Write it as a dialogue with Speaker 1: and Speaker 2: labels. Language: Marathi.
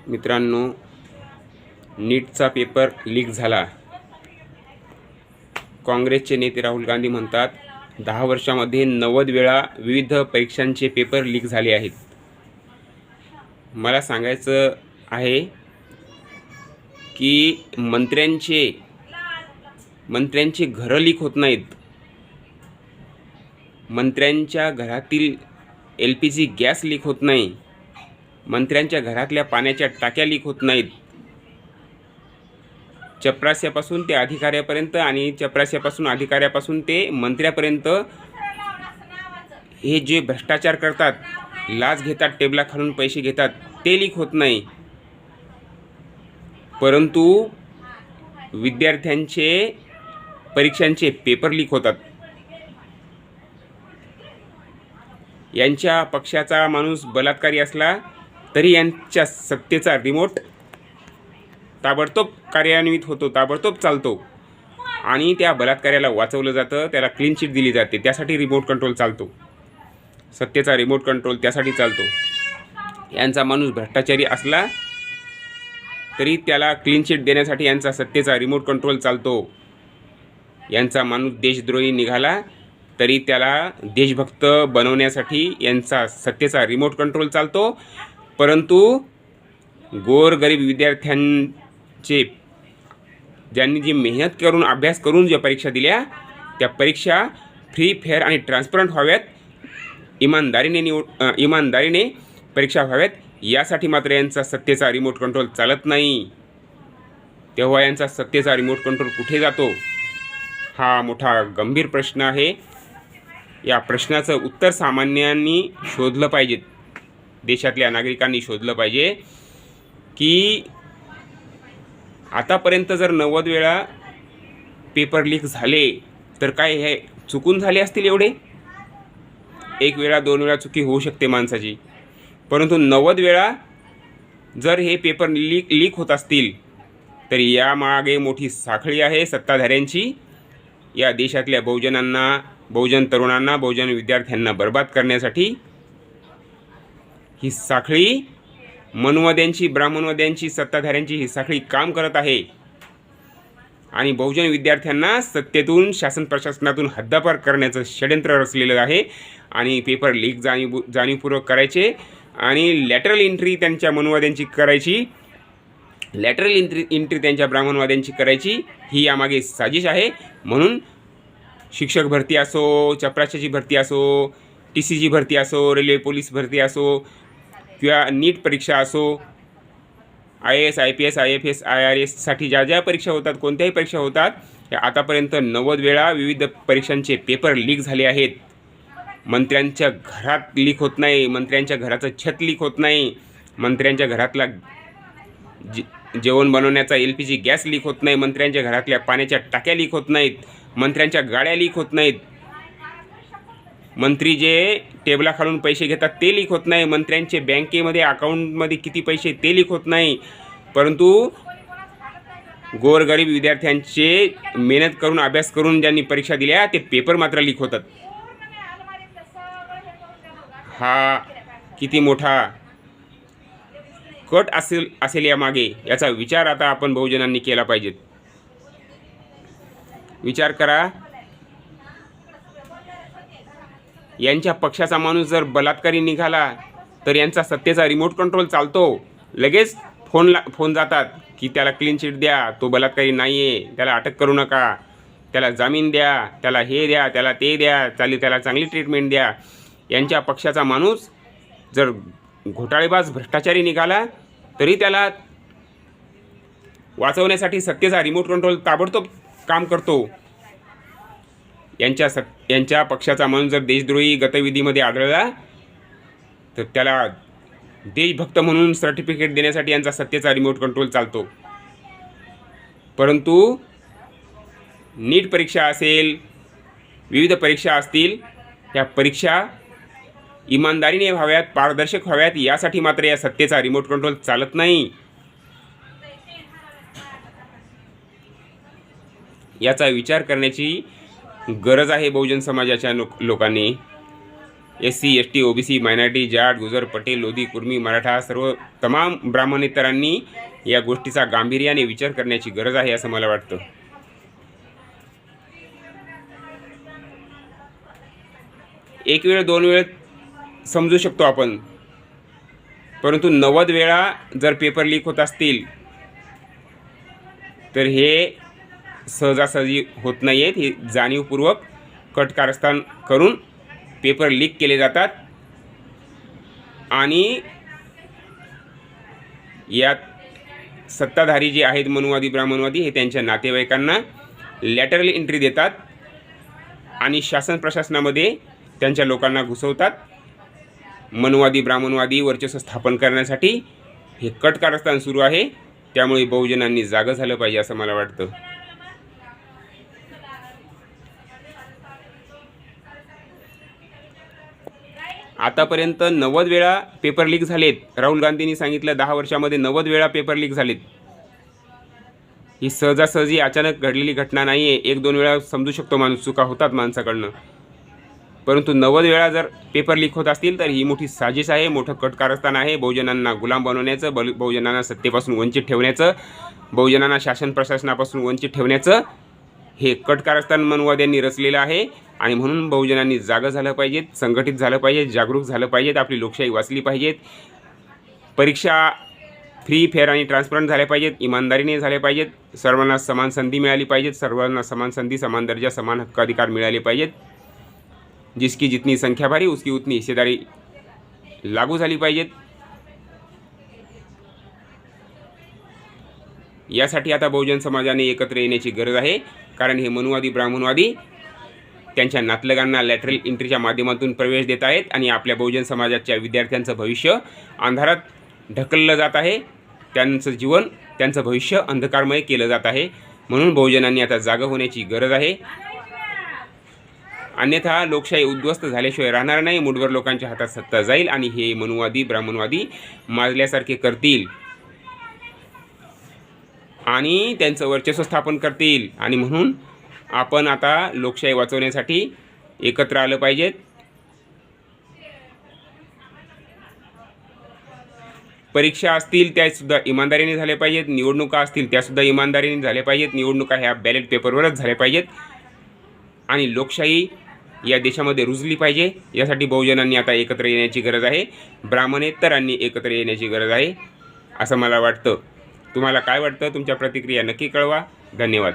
Speaker 1: मित्रांनो, नीटचा पेपर लीक झाला। काँग्रेसचे नेते राहुल गांधी म्हणतात 10 वर्षांमध्ये 90 वेळा विविध परीक्षांचे पेपर लीक झाले आहेत। मला सांगायचं आहे की मंत्र्यांचे घरं लीक होत नाहीत, मंत्र्यांच्या घरातील LPG गॅस लीक होत नाही, मंत्र्यांच्या घरातल्या पाण्याच्या टाक्या लीक होत नाहीत। चपराशापासून ते अधिकाऱ्यापर्यंत आणि चपराशापासून अधिकाऱ्यापासून ते मंत्र्यापर्यंत हे जे भ्रष्टाचार करतात, लाच घेतात, टेबलाखालून पैसे घेतात, ते लीक होत नाही। परंतु विद्यार्थ्यांचे परीक्षांचे पेपर लीक होतात। यांच्या पक्षाचा माणूस बलात्कारी असला तरी यांच्या सत्तेचा रिमोट ताबडतोब कार्यान्वित होतो, ताबडतोब चालतो आणि त्या बलात्कार्याला वाचवलं जातं, त्याला क्लीन चिट दिली जाते। त्यासाठी रिमोट कंट्रोल चालतो, सत्तेचा रिमोट कंट्रोल त्यासाठी चालतो। यांचा माणूस भ्रष्टाचारी असला तरी त्याला क्लीन चिट देण्यासाठी यांचा सत्तेचा रिमोट कंट्रोल चालतो। यांचा माणूस देशद्रोही निघाला तरी त्याला देशभक्त बनवण्यासाठी यांचा सत्तेचा रिमोट कंट्रोल चालतो। परंतु गोरगरीब विद्यार्थ्यांचे ज्यांनी जी मेहनत करून अभ्यास करून ज्या परीक्षा दिल्या, त्या परीक्षा फ्री, फेअर आणि ट्रान्सपरंट व्हाव्यात, इमानदारीने परीक्षा व्हाव्यात, यासाठी मात्र यांचा सत्तेचा रिमोट कंट्रोल चालत नाही। तेव्हा यांचा सत्तेचा रिमोट कंट्रोल कुठे जातो? हा मोठा गंभीर प्रश्न आहे। या प्रश्नाचं उत्तर सामान्यांनी शोधलं पाहिजे, देशातल्या नागरिकांनी शोधलं पाहिजे की आतापर्यंत जर 90 वेळा पेपर लीक झाले तर काय हे चुकून झाले असतील एवढे? एक वेळा 2 वेळा चुकी होऊ शकते माणसाची, परंतु 90 वेळा जर हे पेपर लीक होत असतील तर यामागे मोठी साखळी आहे सत्ताधाऱ्यांची। या देशातल्या बहुजन तरुणांना, बहुजन विद्यार्थ्यांना बर्बाद करण्यासाठी ही साखळी मनवद्यांची, ब्राह्मणवाद्यांची, सत्ताधाऱ्यांची ही साखळी काम करत आहे आणि बहुजन विद्यार्थ्यांना सत्तेतून, शासन प्रशासनातून हद्दपार करण्याचं षड्यंत्र रचलेलं आहे। आणि पेपर लीक जाणीवपूर्वक करायचे आणि लॅटरल एंट्री त्यांच्या मनवाद्यांची करायची, लॅटरल एंट्री त्यांच्या ब्राह्मणवाद्यांची करायची, ही यामागे साजिश आहे। म्हणून शिक्षक भरती असो, चपराशाची भरती असो, TCची भरती असो, रेल्वे पोलीस भरती असो किंवा नीट परीक्षा असो, IAS, IPS, IFS, IRS साठी ज्या परीक्षा होतात, कोणत्याही परीक्षा होतात, या आतापर्यंत 90 वेळा विविध परीक्षांचे पेपर लीक झाले आहेत। मंत्र्यांच्या घरात लीक होत नाही, मंत्र्यांच्या घराचं छत लीक होत नाही, मंत्र्यांच्या घरातला जेवण बनवण्याचा LPG गॅस लीक होत नाही, मंत्र्यांच्या घरातल्या पाण्याच्या टाक्या लीक होत नाहीत, मंत्र्यांच्या गाड्या लीक होत नाहीत, मंत्री जे टेबलाखालून पैसे घेतात ते लीक होत नाही, मंत्र्यांचे बँकेमध्ये अकाउंटमध्ये किती पैसे ते लीक होत नाही। परंतु गोरगरीब विद्यार्थ्यांचे मेहनत करून अभ्यास करून ज्यांनी परीक्षा दिल्या ते पेपर मात्र लीक होतात। हा किती मोठा कट असेल यामागे, याचा विचार आता आपण बहुजनांनी केला पाहिजे। विचार करा, यांच्या पक्षाचा माणूस जर बलात्कारी निघाला तर यांचा सत्तेचा रिमोट कंट्रोल चालतो। लगेच फोन जातात की त्याला क्लीन चिट द्या, तो बलात्कारी नाही आहे, त्याला अटक करू नका, त्याला जामीन द्या, त्याला हे द्या, त्याला ते द्या, त्याला चांगली ट्रीटमेंट द्या। यांच्या पक्षाचा माणूस जर घोटाळेबाज भ्रष्टाचारी निघाला तरी त्याला वाचवण्यासाठी सत्तेचा रिमोट कंट्रोल ताबडतोब काम करतो। यांच्या पक्षाचा माणूस जर देशद्रोही गतविधीमध्ये आढळला तर त्याला देशभक्त म्हणून सर्टिफिकेट देण्यासाठी यांचा सत्तेचा रिमोट कंट्रोल चालतो। परंतु नीट परीक्षा असेल, विविध परीक्षा असतील, या परीक्षा इमानदारीने व्हाव्यात, पारदर्शक व्हाव्यात, यासाठी मात्र या सत्तेचा रिमोट कंट्रोल चालत नाही। याचा विचार करण्याची गरज आहे बहुजन समाजाच्या लोकांनी। SC ST OBC minority Jat Gujar Patel Lodhi Kurmi Maratha सर्व तमाम ब्राह्मणेतरांनी या गोष्टीचा गांभीर्याने विचार करण्याची गरज आहे असं मला वाटतं. एक वेळ दोन वेळ समजू शकतो आपण, परंतु 90 वेळा जर पेपर लीक होत असतील तर हे सहजासहजी होत नाही आहेत. हे जाणीवपूर्वक कट कारस्थान करून पेपर लीक केले जातात आणि यात सत्ताधारी जे आहेत मनुवादी ब्राह्मणवादी हे त्यांच्या नातेवाईकांना लॅटरल एंट्री देतात आणि शासन प्रशासनामध्ये त्यांच्या लोकांना घुसवतात. मनुवादी ब्राह्मणवादी वर्चस्व स्थापन करण्यासाठी हे कट कारस्थान सुरू आहे. त्यामुळे बहुजनांनी जागं झालं पाहिजे असं मला वाटतं. आतापर्यंत 90 वेळा पेपर लीक झालेत. राहुल गांधींनी सांगितलं 10 वर्षामध्ये 90 वेळा पेपर लीक झालेत. ही सहजासहजी अचानक घडलेली घटना नाही आहे. 1-2 वेळा समजू शकतो माणूस, चुका होतात माणसाकडनं, परंतु 90 वेळा जर पेपर लीक होत असतील तर ही मोठी साजिश आहे, मोठं कट कारस्थान आहे. बहुजनांना गुलाम बनवण्याचं, बहुजनांना सत्तेपासून वंचित ठेवण्याचं, बहुजनांना शासन प्रशासनापासून वंचित ठेवण्याचं हे कट कारस्थान मनुवाद्यांनी रचलेलं आहे. आणि म्हणून बहुजनांनी जागं झालं पाहिजेत, संघटित झालं पाहिजे, जागरूक झालं पाहिजेत, आपली लोकशाही वाचली पाहिजेत. परीक्षा फ्री फेअर आणि ट्रान्सपरंट झाल्या पाहिजेत, इमानदारीने झाल्या पाहिजेत, सर्वांना समान संधी मिळाली पाहिजेत, सर्वांना समान संधी, समान दर्जा, समान हक्क अधिकार मिळाले पाहिजेत. जिसकी जितनी संख्या भारी उसकी उतनी हिस्सेदारी लागू झाली पाहिजेत. यासाठी आता बहुजन समाजाने एकत्र येण्याची गरज आहे. कारण हे मनुवादी ब्राह्मणवादी त्यांच्या नातलगांना लॅटरल एंट्रीच्या माध्यमातून प्रवेश देत आहेत आणि आपल्या बहुजन समाजाच्या विद्यार्थ्यांचं भविष्य अंधारात ढकललं जात आहे. त्यांचं जीवन, त्यांचं भविष्य अंधकारमय केलं जात आहे. म्हणून बहुजनांनी आता जागं होण्याची गरज आहे. अन्यथा लोकशाही उद्ध्वस्त झाल्याशिवाय राहणार नाही. मुठभर लोकांच्या हातात सत्ता जाईल आणि हे मनुवादी ब्राह्मणवादी माजल्यासारखे करतील आणि त्यांचं वर्चस्व स्थापन करतील. आणि म्हणून आपण आता लोकशाही वाचवण्यासाठी एकत्र आलं पाहिजेत. परीक्षा असतील त्यासुद्धा इमानदारीने झाल्या पाहिजेत. निवडणुका असतील त्यासुद्धा इमानदारीने झाल्या पाहिजेत. निवडणुका ह्या बॅलेट पेपरवरच झाल्या पाहिजेत आणि लोकशाही या देशामध्ये रुजली पाहिजे. यासाठी बहुजनांनी आता एकत्र येण्याची गरज आहे. ब्राह्मणेतरांनी एकत्र येण्याची गरज आहे असं मला वाटतं. तुम्हाला काय वाटतं? तुमच्या प्रतिक्रिया नक्की कळवा. धन्यवाद.